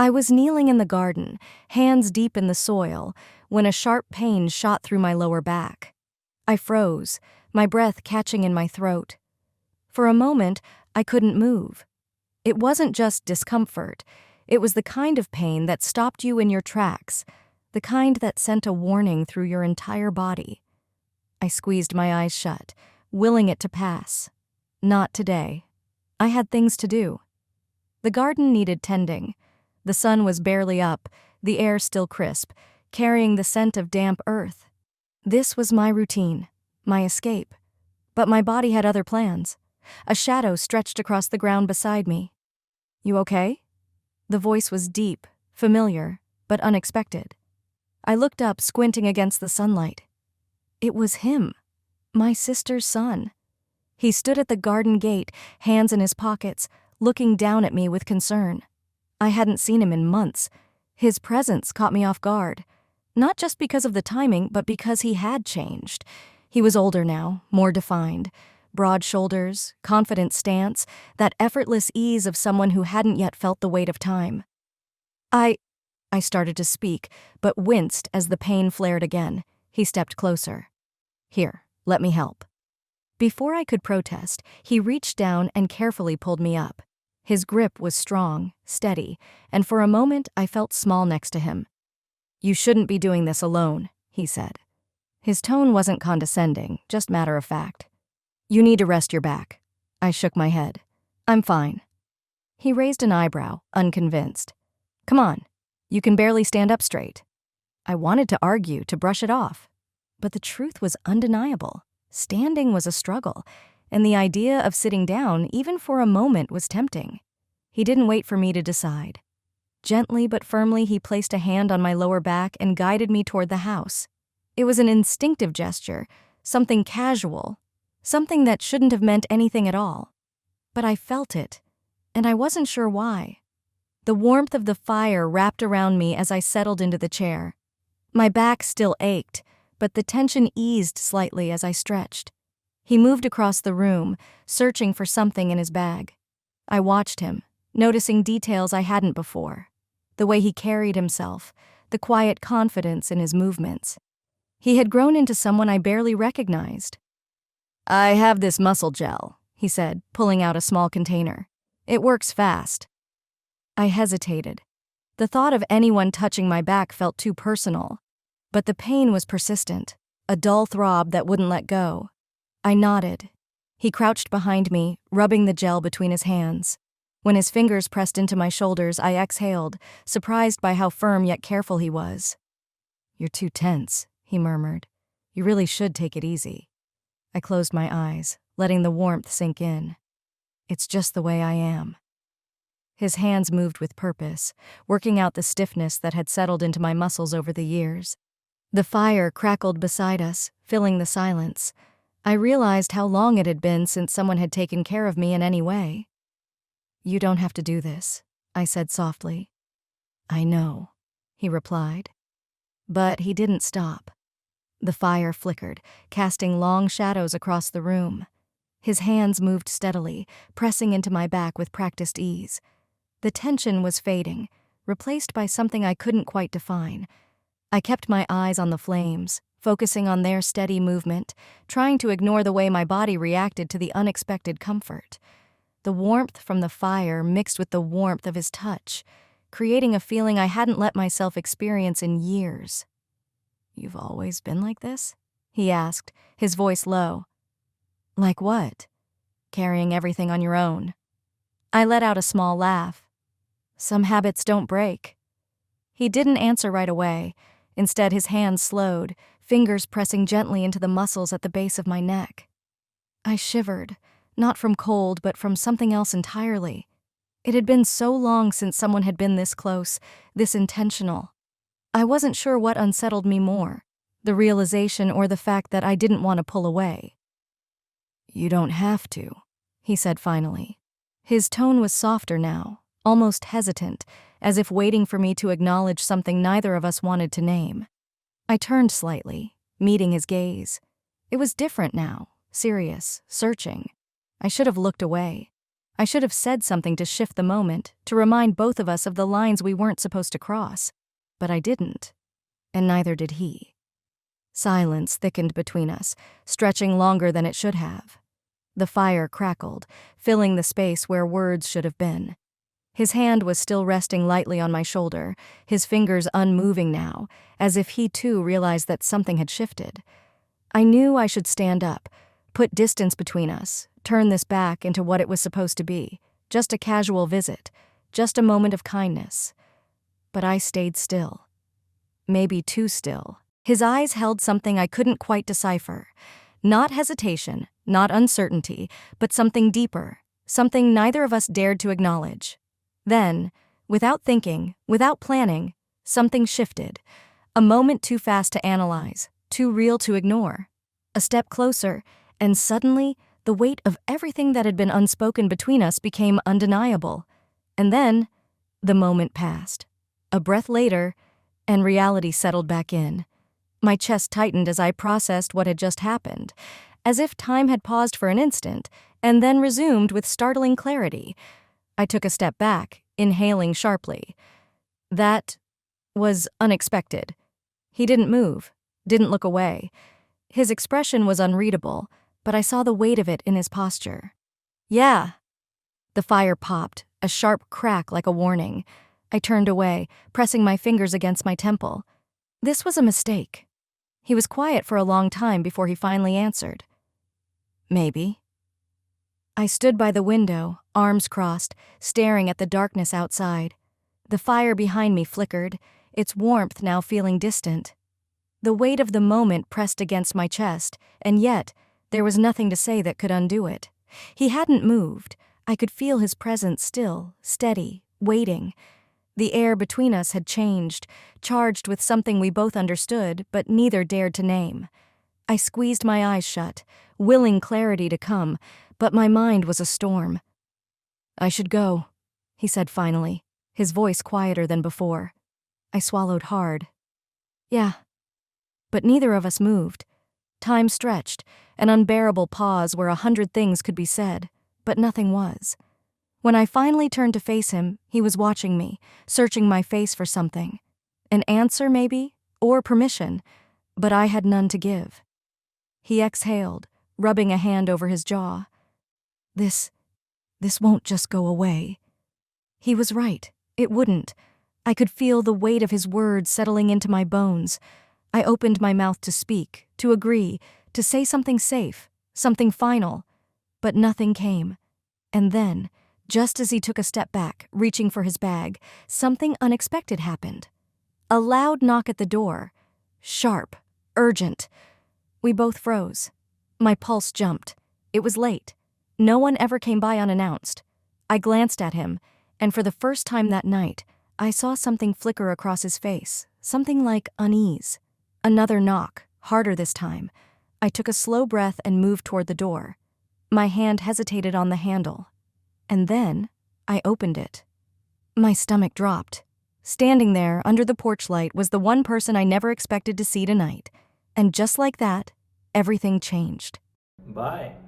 I was kneeling in the garden, hands deep in the soil, when a sharp pain shot through my lower back. I froze, my breath catching in my throat. For a moment, I couldn't move. It wasn't just discomfort. It was the kind of pain that stopped you in your tracks, the kind that sent a warning through your entire body. I squeezed my eyes shut, willing it to pass. Not today. I had things to do. The garden needed tending. The sun was barely up, the air still crisp, carrying the scent of damp earth. This was my routine, my escape. But my body had other plans. A shadow stretched across the ground beside me. "You okay?" The voice was deep, familiar, but unexpected. I looked up, squinting against the sunlight. It was him, my sister's son. He stood at the garden gate, hands in his pockets, looking down at me with concern. I hadn't seen him in months. His presence caught me off guard, not just because of the timing, but because he had changed. He was older now, more defined. Broad shoulders, confident stance, that effortless ease of someone who hadn't yet felt the weight of time. I started to speak, but winced as the pain flared again. He stepped closer. "Here, let me help." Before I could protest, he reached down and carefully pulled me up. His grip was strong, steady, and for a moment I felt small next to him. "You shouldn't be doing this alone," he said. His tone wasn't condescending, just matter of fact. "You need to rest your back." I shook my head. "I'm fine." He raised an eyebrow, unconvinced. "Come on, you can barely stand up straight." I wanted to argue, to brush it off. But the truth was undeniable. Standing was a struggle, and the idea of sitting down, even for a moment, was tempting. He didn't wait for me to decide. Gently but firmly, he placed a hand on my lower back and guided me toward the house. It was an instinctive gesture, something casual, something that shouldn't have meant anything at all. But I felt it, and I wasn't sure why. The warmth of the fire wrapped around me as I settled into the chair. My back still ached, but the tension eased slightly as I stretched. He moved across the room, searching for something in his bag. I watched him, noticing details I hadn't before. The way he carried himself, the quiet confidence in his movements. He had grown into someone I barely recognized. "I have this muscle gel," he said, pulling out a small container. "It works fast." I hesitated. The thought of anyone touching my back felt too personal. But the pain was persistent, a dull throb that wouldn't let go. I nodded. He crouched behind me, rubbing the gel between his hands. When his fingers pressed into my shoulders, I exhaled, surprised by how firm yet careful he was. "You're too tense," he murmured. "You really should take it easy." I closed my eyes, letting the warmth sink in. "It's just the way I am." His hands moved with purpose, working out the stiffness that had settled into my muscles over the years. The fire crackled beside us, filling the silence. I realized how long it had been since someone had taken care of me in any way. "You don't have to do this," I said softly. "I know," he replied. But he didn't stop. The fire flickered, casting long shadows across the room. His hands moved steadily, pressing into my back with practiced ease. The tension was fading, replaced by something I couldn't quite define. I kept my eyes on the flames, focusing on their steady movement, trying to ignore the way my body reacted to the unexpected comfort. The warmth from the fire mixed with the warmth of his touch, creating a feeling I hadn't let myself experience in years. "You've always been like this?" he asked, his voice low. "Like what?" "Carrying everything on your own." I let out a small laugh. "Some habits don't break." He didn't answer right away. Instead, his hands slowed, fingers pressing gently into the muscles at the base of my neck. I shivered, not from cold, but from something else entirely. It had been so long since someone had been this close, this intentional. I wasn't sure what unsettled me more, the realization or the fact that I didn't want to pull away. "You don't have to," he said finally. His tone was softer now, almost hesitant, as if waiting for me to acknowledge something neither of us wanted to name. I turned slightly, meeting his gaze. It was different now, serious, searching. I should have looked away. I should have said something to shift the moment, to remind both of us of the lines we weren't supposed to cross. But I didn't, and neither did he. Silence thickened between us, stretching longer than it should have. The fire crackled, filling the space where words should have been. His hand was still resting lightly on my shoulder, his fingers unmoving now, as if he too realized that something had shifted. I knew I should stand up, put distance between us, turn this back into what it was supposed to be, just a casual visit, just a moment of kindness. But I stayed still. Maybe too still. His eyes held something I couldn't quite decipher. Not hesitation, not uncertainty, but something deeper, something neither of us dared to acknowledge. Then, without thinking, without planning, something shifted. A moment too fast to analyze, too real to ignore. A step closer, and suddenly, the weight of everything that had been unspoken between us became undeniable. And then, the moment passed. A breath later, and reality settled back in. My chest tightened as I processed what had just happened, as if time had paused for an instant, and then resumed with startling clarity. I took a step back, inhaling sharply. That was unexpected. He didn't move, didn't look away. His expression was unreadable, but I saw the weight of it in his posture. Yeah. The fire popped, a sharp crack like a warning. I turned away, pressing my fingers against my temple. This was a mistake. He was quiet for a long time before he finally answered. Maybe. I stood by the window, arms crossed, staring at the darkness outside. The fire behind me flickered, its warmth now feeling distant. The weight of the moment pressed against my chest, and yet there was nothing to say that could undo it. He hadn't moved. I could feel his presence still, steady, waiting. The air between us had changed, charged with something we both understood, but neither dared to name. I squeezed my eyes shut, willing clarity to come, but my mind was a storm. I should go, he said finally, his voice quieter than before. I swallowed hard. Yeah. But neither of us moved. Time stretched, an unbearable pause where 100 things could be said, but nothing was. When I finally turned to face him, he was watching me, searching my face for something. An answer, maybe, or permission, but I had none to give. He exhaled, rubbing a hand over his jaw. This won't just go away. He was right. It wouldn't. I could feel the weight of his words settling into my bones. I opened my mouth to speak, to agree, to say something safe, something final, but nothing came. And then, just as he took a step back, reaching for his bag, something unexpected happened. A loud knock at the door. Sharp, urgent. We both froze. My pulse jumped. It was late. No one ever came by unannounced. I glanced at him, and for the first time that night, I saw something flicker across his face, something like unease. Another knock, harder this time. I took a slow breath and moved toward the door. My hand hesitated on the handle. And then, I opened it. My stomach dropped. Standing there, under the porch light, was the one person I never expected to see tonight. And just like that, everything changed. Bye.